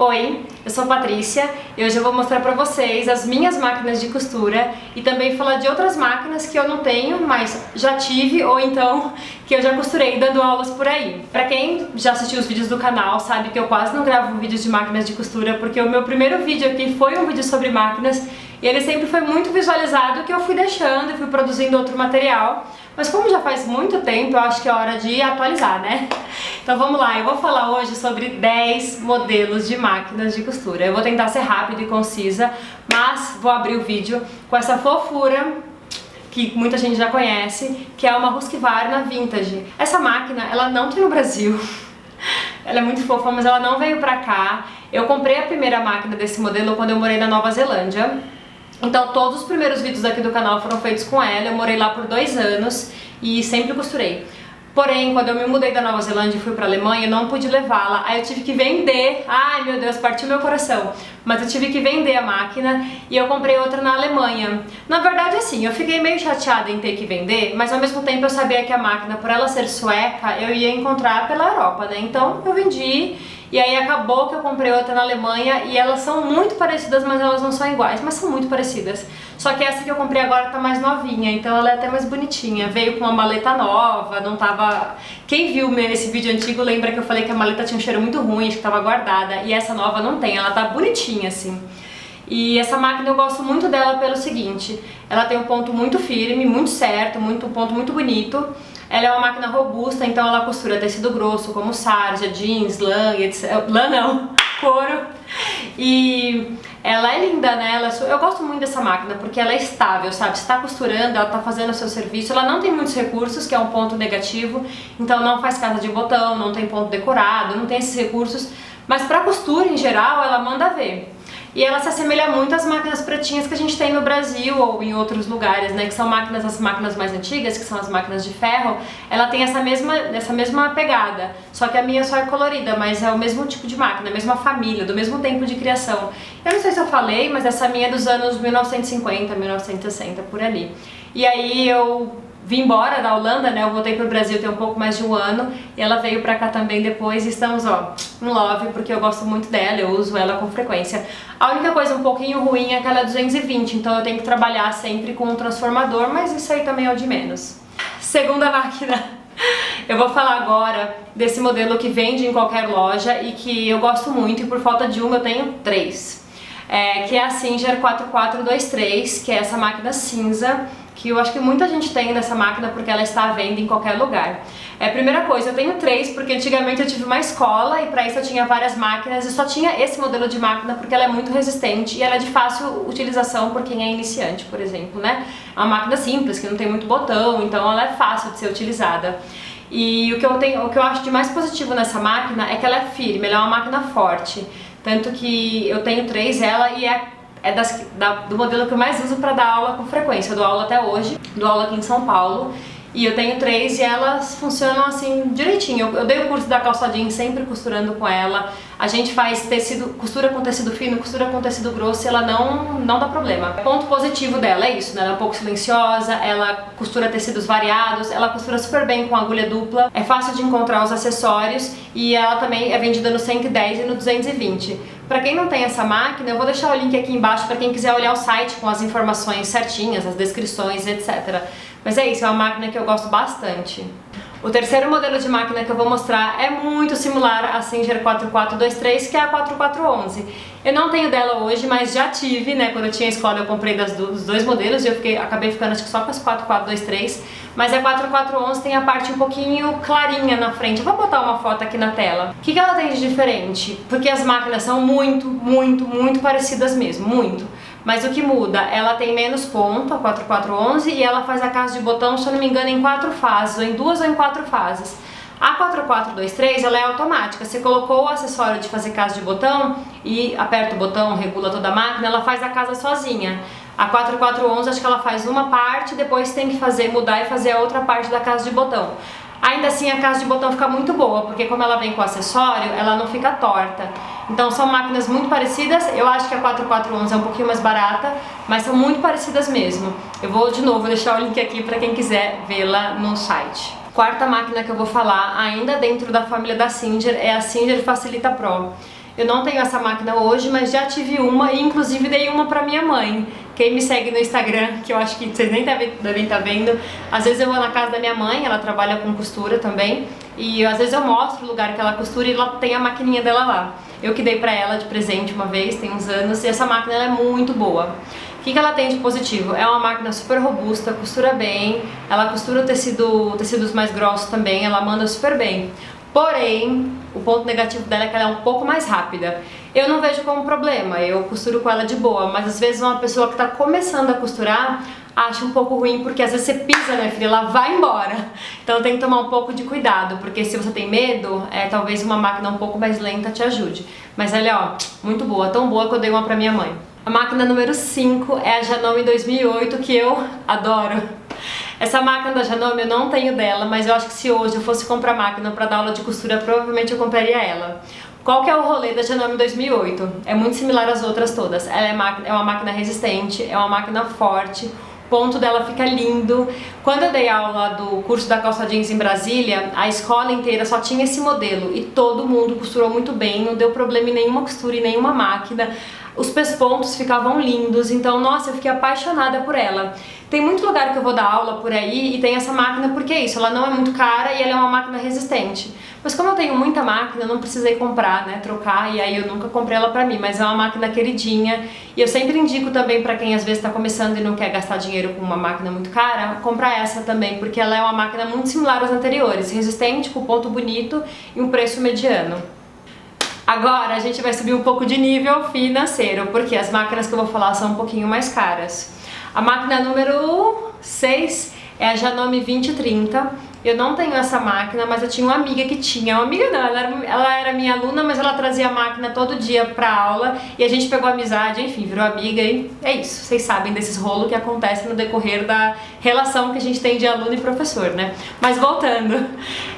Oi, eu sou a Patrícia e hoje eu vou mostrar pra vocês as minhas máquinas de costura e também falar de outras máquinas que eu não tenho, mas já tive ou então que eu já costurei dando aulas por aí. Pra quem já assistiu os vídeos do canal sabe que eu quase não gravo vídeos de máquinas de costura porque o meu primeiro vídeo aqui foi um vídeo sobre máquinas e ele sempre foi muito visualizado que eu fui deixando e fui produzindo outro material. Mas como já faz muito tempo, eu acho que é hora de atualizar, né? Então vamos lá, eu vou falar hoje sobre 10 modelos de máquinas de costura. Eu vou tentar ser rápida e concisa, mas vou abrir o vídeo com essa fofura que muita gente já conhece, que é uma Husqvarna Vintage. Essa máquina, ela não tem no Brasil. Ela é muito fofa, mas ela não veio pra cá. Eu comprei a primeira máquina desse modelo quando eu morei na Nova Zelândia. Então todos os primeiros vídeos aqui do canal foram feitos com ela, eu morei lá por 2 anos e sempre costurei. Porém, quando eu me mudei da Nova Zelândia e fui pra Alemanha, eu não pude levá-la, aí eu tive que vender, ai meu Deus, partiu meu coração, mas eu tive que vender a máquina e eu comprei outra na Alemanha. Na verdade assim, eu fiquei meio chateada em ter que vender, mas ao mesmo tempo eu sabia que a máquina, por ela ser sueca, eu ia encontrar pela Europa, né? Então eu vendi. E aí acabou que eu comprei outra na Alemanha e elas são muito parecidas, mas elas não são iguais, mas são muito parecidas. Só que essa que eu comprei agora tá mais novinha, então ela é até mais bonitinha. Veio com uma maleta nova, não tava... Quem viu esse vídeo antigo lembra que eu falei que a maleta tinha um cheiro muito ruim, acho que tava guardada. E essa nova não tem, ela tá bonitinha assim. E essa máquina eu gosto muito dela pelo seguinte, ela tem um ponto muito firme, muito certo, um ponto muito bonito. Ela é uma máquina robusta, então ela costura tecido grosso, como sarja, jeans, lã, etc. Lã não, couro. E ela é linda, né? Eu gosto muito dessa máquina porque ela é estável, sabe? Você tá costurando, ela tá fazendo o seu serviço, ela não tem muitos recursos, que é um ponto negativo, então não faz casa de botão, não tem ponto decorado, não tem esses recursos, mas pra costura em geral ela manda ver. E ela se assemelha muito às máquinas pretinhas que a gente tem no Brasil ou em outros lugares, né? Que são as máquinas mais antigas, que são as máquinas de ferro. Ela tem essa mesma pegada, só que a minha só é colorida, mas é o mesmo tipo de máquina, a mesma família, do mesmo tempo de criação. Eu não sei se eu falei, mas essa minha é dos anos 1950, 1960, por ali. E aí eu vim embora da Holanda, né? Eu voltei pro Brasil tem um pouco mais de um ano e ela veio pra cá também depois e estamos, ó, em love, porque eu gosto muito dela, eu uso ela com frequência. A única coisa um pouquinho ruim é que ela é 220, então eu tenho que trabalhar sempre com um transformador, mas isso aí também é o de menos. Segunda máquina. Eu vou falar agora desse modelo que vende em qualquer loja e que eu gosto muito e por falta de uma eu tenho 3. Que é a Singer 4423, que é essa máquina cinza, que eu acho que muita gente tem dessa máquina porque ela está à venda em qualquer lugar. Primeira coisa, eu tenho 3 porque antigamente eu tive uma escola e para isso eu tinha várias máquinas e só tinha esse modelo de máquina porque ela é muito resistente e ela é de fácil utilização por quem é iniciante, por exemplo, né? É uma máquina simples, que não tem muito botão, então ela é fácil de ser utilizada. E o que eu acho de mais positivo nessa máquina é que ela é firme, ela é uma máquina forte. Tanto que eu tenho 3 ela e do modelo que eu mais uso para dar aula com frequência. Eu dou aula até hoje, dou aula aqui em São Paulo. E eu tenho 3 e elas funcionam assim direitinho. Eu dei o curso da calça jeans sempre costurando com ela. A gente faz tecido, costura com tecido fino, costura com tecido grosso e ela não dá problema. Ponto positivo dela é isso, né? Ela é um pouco silenciosa, ela costura tecidos variados, ela costura super bem com agulha dupla, é fácil de encontrar os acessórios e ela também é vendida no 110 e no 220. Pra quem não tem essa máquina, eu vou deixar o link aqui embaixo pra quem quiser olhar o site com as informações certinhas, as descrições, etc. Mas é isso, é uma máquina que eu gosto bastante. O terceiro modelo de máquina que eu vou mostrar é muito similar à Singer 4423, que é a 4411. Eu não tenho dela hoje, mas já tive, né? Quando eu tinha escola eu comprei dos 2 modelos e eu acabei ficando acho que só com as 4423. Mas a 4411 tem a parte um pouquinho clarinha na frente. Eu vou botar uma foto aqui na tela. O que ela tem de diferente? Porque as máquinas são muito parecidas mesmo, muito. Mas o que muda, ela tem menos ponto, a 4411, e ela faz a casa de botão, se eu não me engano, em 4 fases, ou em 2 ou em 4 fases. A 4423, ela é automática, você colocou o acessório de fazer casa de botão e aperta o botão, regula toda a máquina, ela faz a casa sozinha. A 4411, acho que ela faz uma parte, depois tem que mudar e fazer a outra parte da casa de botão. Ainda assim a casa de botão fica muito boa, porque como ela vem com acessório, ela não fica torta. Então são máquinas muito parecidas, eu acho que a 4411 é um pouquinho mais barata, mas são muito parecidas mesmo. Eu vou de novo deixar o link aqui para quem quiser vê-la no site. Quarta máquina que eu vou falar, ainda dentro da família da Singer, é a Singer Facilita Pro. Eu não tenho essa máquina hoje, mas já tive uma e inclusive dei uma pra minha mãe. Quem me segue no Instagram, que eu acho que vocês nem devem estar vendo, às vezes eu vou na casa da minha mãe, ela trabalha com costura também, e às vezes eu mostro o lugar que ela costura e ela tem a maquininha dela lá. Eu que dei pra ela de presente uma vez, tem uns anos, e essa máquina ela é muito boa. O que ela tem de positivo? É uma máquina super robusta, costura bem, ela costura tecidos mais grossos também, ela manda super bem. Porém, o ponto negativo dela é que ela é um pouco mais rápida. Eu não vejo como problema, eu costuro com ela de boa, mas às vezes uma pessoa que está começando a costurar acha um pouco ruim, porque às vezes você pisa, né, filha, ela vai embora. Então tem que tomar um pouco de cuidado, porque se você tem medo, talvez uma máquina um pouco mais lenta te ajude. Mas ela é, ó, muito boa, tão boa que eu dei uma pra minha mãe. A máquina número 5 é a Janome 2008, que eu adoro. Essa máquina da Janome eu não tenho dela, mas eu acho que se hoje eu fosse comprar máquina para dar aula de costura, provavelmente eu compraria ela. Qual que é o rolê da Janome 2008? É muito similar às outras todas. Ela é uma máquina resistente, é uma máquina forte, o ponto dela fica lindo. Quando eu dei aula do curso da calça jeans em Brasília, a escola inteira só tinha esse modelo e todo mundo costurou muito bem, não deu problema em nenhuma costura, em nenhuma máquina. Os pespontos ficavam lindos, então, nossa, eu fiquei apaixonada por ela. Tem muito lugar que eu vou dar aula por aí e tem essa máquina porque é isso, ela não é muito cara e ela é uma máquina resistente. Mas como eu tenho muita máquina, eu não precisei comprar, né, trocar, e aí eu nunca comprei ela pra mim, mas é uma máquina queridinha. E eu sempre indico também pra quem às vezes tá começando e não quer gastar dinheiro com uma máquina muito cara, comprar essa também, porque ela é uma máquina muito similar às anteriores, resistente, com ponto bonito e um preço mediano. Agora a gente vai subir um pouco de nível financeiro, porque as máquinas que eu vou falar são um pouquinho mais caras. A máquina número 6 é a Janome 2030. Eu não tenho essa máquina, mas eu tinha uma amiga que tinha. Uma amiga não, ela era minha aluna, mas ela trazia a máquina todo dia pra aula e a gente pegou amizade, enfim, virou amiga e é isso. Vocês sabem desses rolos que acontecem no decorrer da relação que a gente tem de aluno e professor, né? Mas voltando,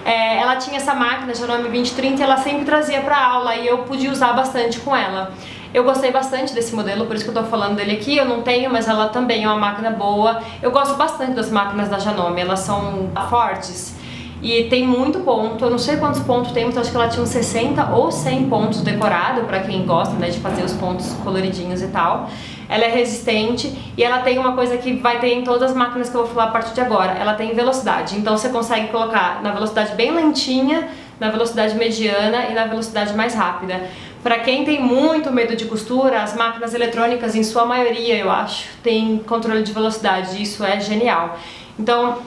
ela tinha essa máquina, Janome 2030, e ela sempre trazia pra aula e eu pude usar bastante com ela. Eu gostei bastante desse modelo, por isso que eu tô falando dele aqui. Eu não tenho, mas ela também é uma máquina boa. Eu gosto bastante das máquinas da Janome, elas são fortes e tem muito ponto. Eu não sei quantos pontos tem, mas eu acho que ela tinha uns 60 ou 100 pontos decorado, pra quem gosta, né, de fazer os pontos coloridinhos e tal. Ela é resistente e ela tem uma coisa que vai ter em todas as máquinas que eu vou falar a partir de agora. Ela tem velocidade, então você consegue colocar na velocidade bem lentinha, na velocidade mediana e na velocidade mais rápida. Para quem tem muito medo de costura, as máquinas eletrônicas, em sua maioria, eu acho, tem controle de velocidade, isso é genial. Então,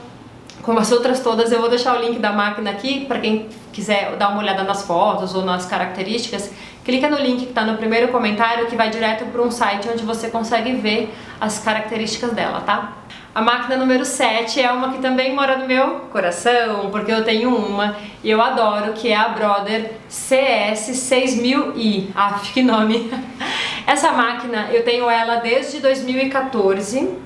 como as outras todas, eu vou deixar o link da máquina aqui, para quem quiser dar uma olhada nas fotos ou nas características, clica no link que está no primeiro comentário, que vai direto para um site onde você consegue ver as características dela, tá? A máquina número 7 é uma que também mora no meu coração, porque eu tenho uma e eu adoro, que é a Brother CS6000i. Aff, que nome! Essa máquina, eu tenho ela desde 2014,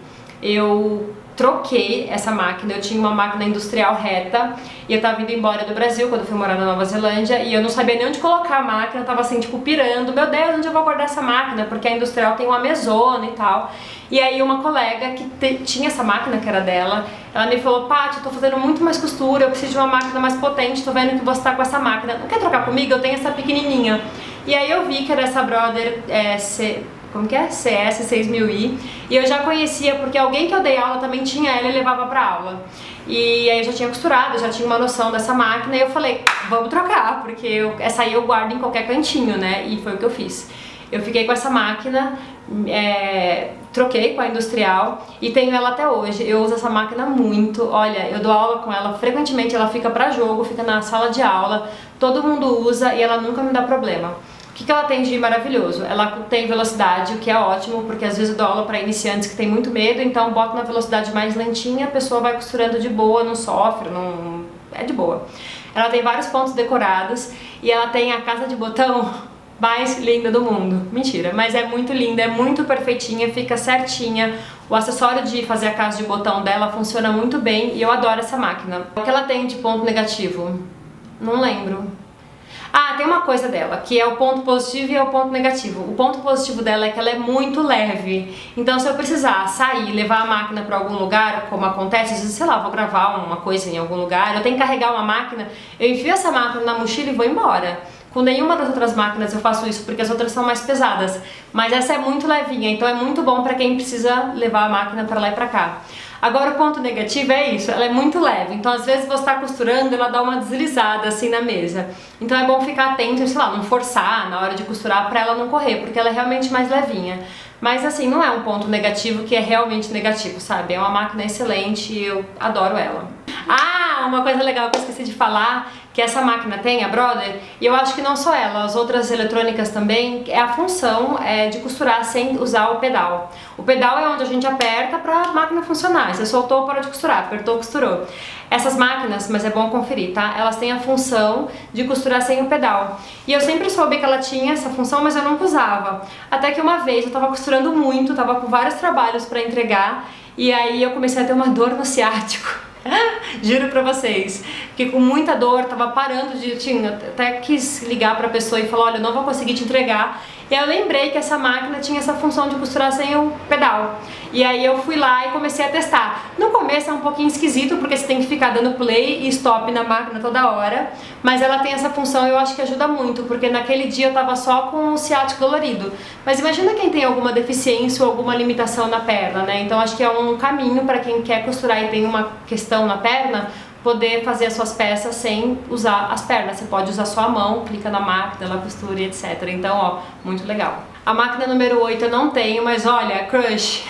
eu troquei essa máquina, eu tinha uma máquina industrial reta e eu tava indo embora do Brasil quando eu fui morar na Nova Zelândia e eu não sabia nem onde colocar a máquina, eu tava assim, tipo, pirando, meu Deus, onde eu vou guardar essa máquina? Porque a industrial tem uma mesona e tal. E aí uma colega que tinha essa máquina, que era dela, ela me falou, Paty, eu tô fazendo muito mais costura, eu preciso de uma máquina mais potente, tô vendo que você tá com essa máquina, não quer trocar comigo? Eu tenho essa pequenininha. E aí eu vi que era essa Brother CS6000i, e eu já conhecia porque alguém que eu dei aula também tinha ela e levava pra aula. E aí eu já tinha costurado, já tinha uma noção dessa máquina e eu falei, vamos trocar, porque essa aí eu guardo em qualquer cantinho, né? E foi o que eu fiz. Eu fiquei com essa máquina, troquei com a industrial e tenho ela até hoje. Eu uso essa máquina muito, olha, eu dou aula com ela frequentemente, ela fica pra jogo, fica na sala de aula, todo mundo usa e ela nunca me dá problema. O que ela tem de maravilhoso? Ela tem velocidade, o que é ótimo, porque às vezes eu dou aula para iniciantes que tem muito medo, então boto na velocidade mais lentinha, a pessoa vai costurando de boa, não sofre, não... é de boa. Ela tem vários pontos decorados e ela tem a casa de botão mais linda do mundo. Mentira, mas é muito linda, é muito perfeitinha, fica certinha. O acessório de fazer a casa de botão dela funciona muito bem e eu adoro essa máquina. O que ela tem de ponto negativo? Não lembro. Ah, tem uma coisa dela, que é o ponto positivo e é o ponto negativo. O ponto positivo dela é que ela é muito leve. Então se eu precisar sair, levar a máquina para algum lugar, como acontece, às vezes, sei lá, vou gravar uma coisa em algum lugar, eu tenho que carregar uma máquina, eu enfio essa máquina na mochila e vou embora. Com nenhuma das outras máquinas eu faço isso, porque as outras são mais pesadas. Mas essa é muito levinha, então é muito bom para quem precisa levar a máquina para lá e para cá. Agora o ponto negativo é isso, ela é muito leve, então às vezes você está costurando, ela dá uma deslizada assim na mesa. Então é bom ficar atento, sei lá, não forçar na hora de costurar para ela não correr, porque ela é realmente mais levinha. Mas assim, não é um ponto negativo que é realmente negativo, sabe? É uma máquina excelente e eu adoro ela. Ah, uma coisa legal que eu esqueci de falar, que essa máquina tem, a Brother, e eu acho que não só ela, as outras eletrônicas também, é a função de costurar sem usar o pedal. O pedal é onde a gente aperta para a máquina funcionar. Você soltou, parou de costurar, apertou, costurou. Essas máquinas, mas é bom conferir, tá? Elas têm a função de costurar sem o pedal. E eu sempre soube que ela tinha essa função, mas eu nunca usava. Até que uma vez eu tava costurando muito, tava com vários trabalhos para entregar, e aí eu comecei a ter uma dor no ciático. Juro pra vocês, fiquei com muita dor, tava parando de... até quis ligar pra pessoa e falar, olha, eu não vou conseguir te entregar. E aí eu lembrei que essa máquina tinha essa função de costurar sem o pedal. E aí eu fui lá e comecei a testar. No começo é um pouquinho esquisito, porque você tem que ficar dando play e stop na máquina toda hora. Mas ela tem essa função e eu acho que ajuda muito, porque naquele dia eu tava só com o ciático dolorido. Mas imagina quem tem alguma deficiência ou alguma limitação na perna, né? Então acho que é um caminho para quem quer costurar e tem uma questão na perna, poder fazer as suas peças sem usar as pernas. Você pode usar só a mão, clica na máquina, ela costura e etc. Então, ó, muito legal. A máquina número 8 eu não tenho, mas olha, crush.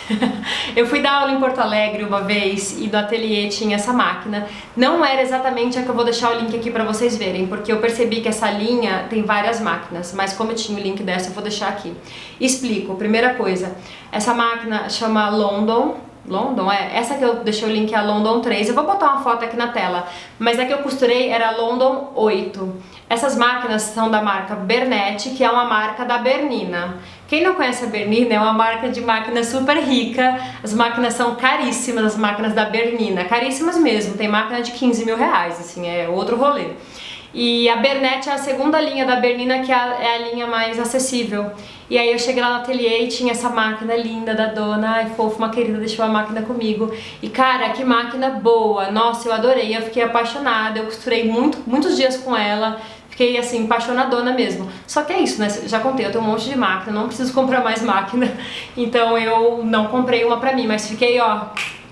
Eu fui dar aula em Porto Alegre uma vez e no ateliê tinha essa máquina. Não era exatamente a que eu vou deixar o link aqui pra vocês verem, porque eu percebi que essa linha tem várias máquinas, mas como eu tinha o link dessa, eu vou deixar aqui. Explico. Primeira coisa, essa máquina chama London, essa que eu deixei o link é a London 3, eu vou botar uma foto aqui na tela, mas a que eu costurei era a London 8. Essas máquinas são da marca Bernete, que é uma marca da Bernina. Quem não conhece a Bernina, é uma marca de máquina super rica, as máquinas são caríssimas, as máquinas da Bernina, caríssimas mesmo, tem máquina de 15 mil reais, assim, é outro rolê. E a Bernete é a segunda linha da Bernina, que é a linha mais acessível. E aí eu cheguei lá no ateliê e tinha essa máquina linda da dona, ai fofo, uma querida deixou a máquina comigo. E cara, que máquina boa, nossa, eu adorei, eu fiquei apaixonada, eu costurei muitos dias com ela. Fiquei assim, apaixonadona mesmo. Só que é isso, né? Já contei, eu tenho um monte de máquina, não preciso comprar mais máquina. Então eu não comprei uma pra mim, mas fiquei, ó,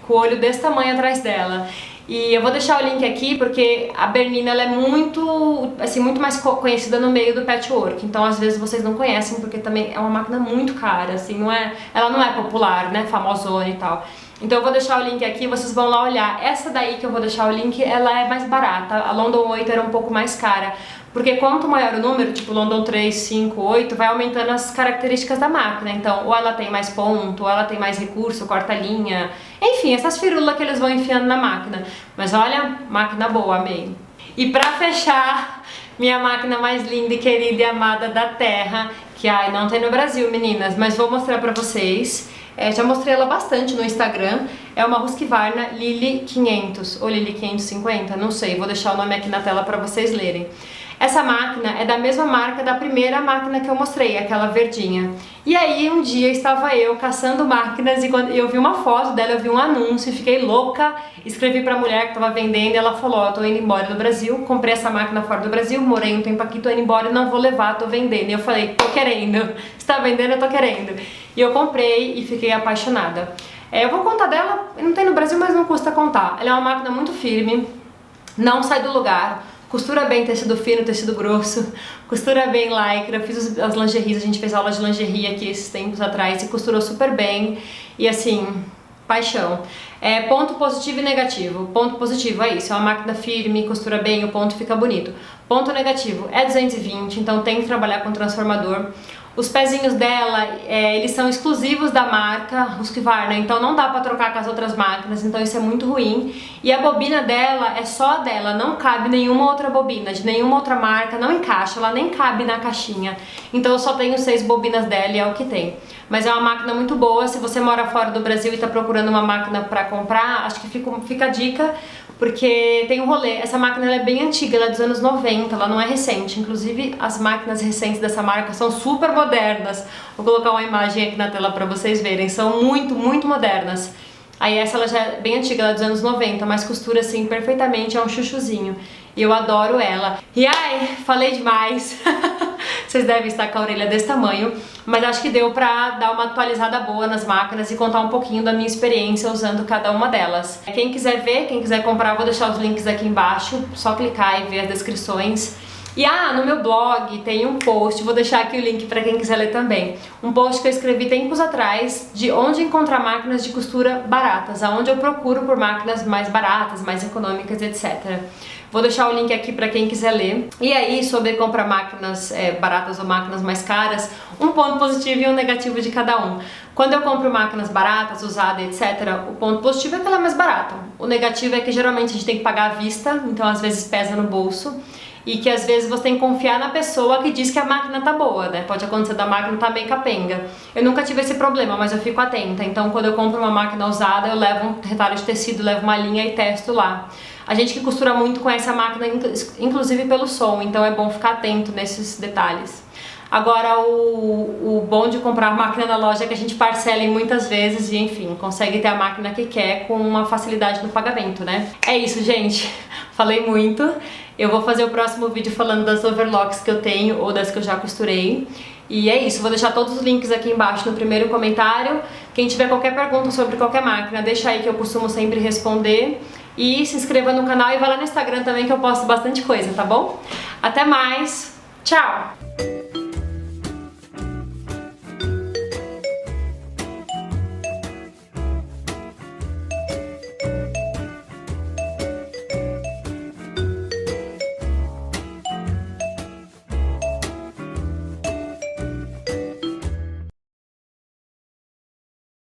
com o olho desse tamanho atrás dela. E eu vou deixar o link aqui porque a Bernina ela é muito, assim, muito mais conhecida no meio do patchwork. Então às vezes vocês não conhecem porque também é uma máquina muito cara, assim, ela não é popular, né? Famosona e tal. Então eu vou deixar o link aqui, vocês vão lá olhar. Essa daí que eu vou deixar o link, ela é mais barata. A London 8 era um pouco mais cara. Porque quanto maior o número, tipo London 3, 5, 8, vai aumentando as características da máquina. Então, ou ela tem mais ponto, ou ela tem mais recurso, corta-linha. Enfim, essas firulas que eles vão enfiando na máquina. Mas olha, máquina boa, amei. E pra fechar, minha máquina mais linda e querida e amada da Terra, que ai, não tem no Brasil, meninas, mas vou mostrar pra vocês. Já mostrei ela bastante no Instagram, é uma Husqvarna Lily 500 ou Lily 550, não sei, vou deixar o nome aqui na tela pra vocês lerem. Essa máquina é da mesma marca da primeira máquina que eu mostrei, aquela verdinha. E aí um dia estava eu caçando máquinas e quando eu vi uma foto dela, eu vi um anúncio e fiquei louca. Escrevi pra mulher que estava vendendo e ela falou, eu tô indo embora do Brasil, comprei essa máquina fora do Brasil, morei um tempo aqui, tô indo embora e não vou levar, tô vendendo. E eu falei, tô querendo, você tá vendendo, eu tô querendo. E eu comprei e fiquei apaixonada. Eu vou contar dela, não tem no Brasil, mas não custa contar. Ela é uma máquina muito firme, não sai do lugar. Costura bem tecido fino, tecido grosso, costura bem lycra, eu fiz as lingeries, a gente fez aula de lingerie aqui esses tempos atrás e costurou super bem e assim, paixão. Ponto positivo e negativo. Ponto positivo é isso, é uma máquina firme, costura bem, o ponto fica bonito. Ponto negativo é 220, então tem que trabalhar com transformador. Os pezinhos dela, eles são exclusivos da marca Husqvarna, então não dá pra trocar com as outras máquinas, então isso é muito ruim. E a bobina dela é só dela, não cabe nenhuma outra bobina, de nenhuma outra marca, não encaixa, ela nem cabe na caixinha. Então eu só tenho 6 bobinas dela e é o que tem. Mas é uma máquina muito boa, se você mora fora do Brasil e tá procurando uma máquina pra comprar, acho que fica a dica, porque tem um rolê. Essa máquina ela é bem antiga, ela é dos anos 90, ela não é recente. Inclusive as máquinas recentes dessa marca são super modernas. Vou colocar uma imagem aqui na tela pra vocês verem, são muito modernas. Aí essa ela já é bem antiga, ela é dos anos 90, mas costura assim perfeitamente, é um chuchuzinho. E eu adoro ela. E ai, falei demais. Vocês devem estar com a orelha desse tamanho, mas acho que deu pra dar uma atualizada boa nas máquinas e contar um pouquinho da minha experiência usando cada uma delas. Quem quiser ver, quem quiser comprar, eu vou deixar os links aqui embaixo, só clicar e ver as descrições. E no meu blog tem um post, vou deixar aqui o link para quem quiser ler também. Um post que eu escrevi tempos atrás de onde encontrar máquinas de costura baratas, aonde eu procuro por máquinas mais baratas, mais econômicas, etc. Vou deixar o link aqui para quem quiser ler. E aí, sobre comprar máquinas baratas ou máquinas mais caras, um ponto positivo e um negativo de cada um. Quando eu compro máquinas baratas, usadas, etc., o ponto positivo é que ela é mais barata. O negativo é que geralmente a gente tem que pagar à vista, então às vezes pesa no bolso. E que às vezes você tem que confiar na pessoa que diz que a máquina tá boa, né? Pode acontecer da máquina tá meio capenga. Eu nunca tive esse problema, mas eu fico atenta. Então quando eu compro uma máquina usada, eu levo um retalho de tecido, levo uma linha e testo lá. A gente que costura muito conhece a máquina, inclusive pelo som, então é bom ficar atento nesses detalhes. Agora, o bom de comprar máquina na loja é que a gente parcela em muitas vezes e, enfim, consegue ter a máquina que quer com uma facilidade no pagamento, né? É isso, gente. Falei muito. Eu vou fazer o próximo vídeo falando das overlocks que eu tenho ou das que eu já costurei. E é isso, vou deixar todos os links aqui embaixo no primeiro comentário. Quem tiver qualquer pergunta sobre qualquer máquina, deixa aí que eu costumo sempre responder. E se inscreva no canal e vai lá no Instagram também que eu posto bastante coisa, tá bom? Até mais, tchau!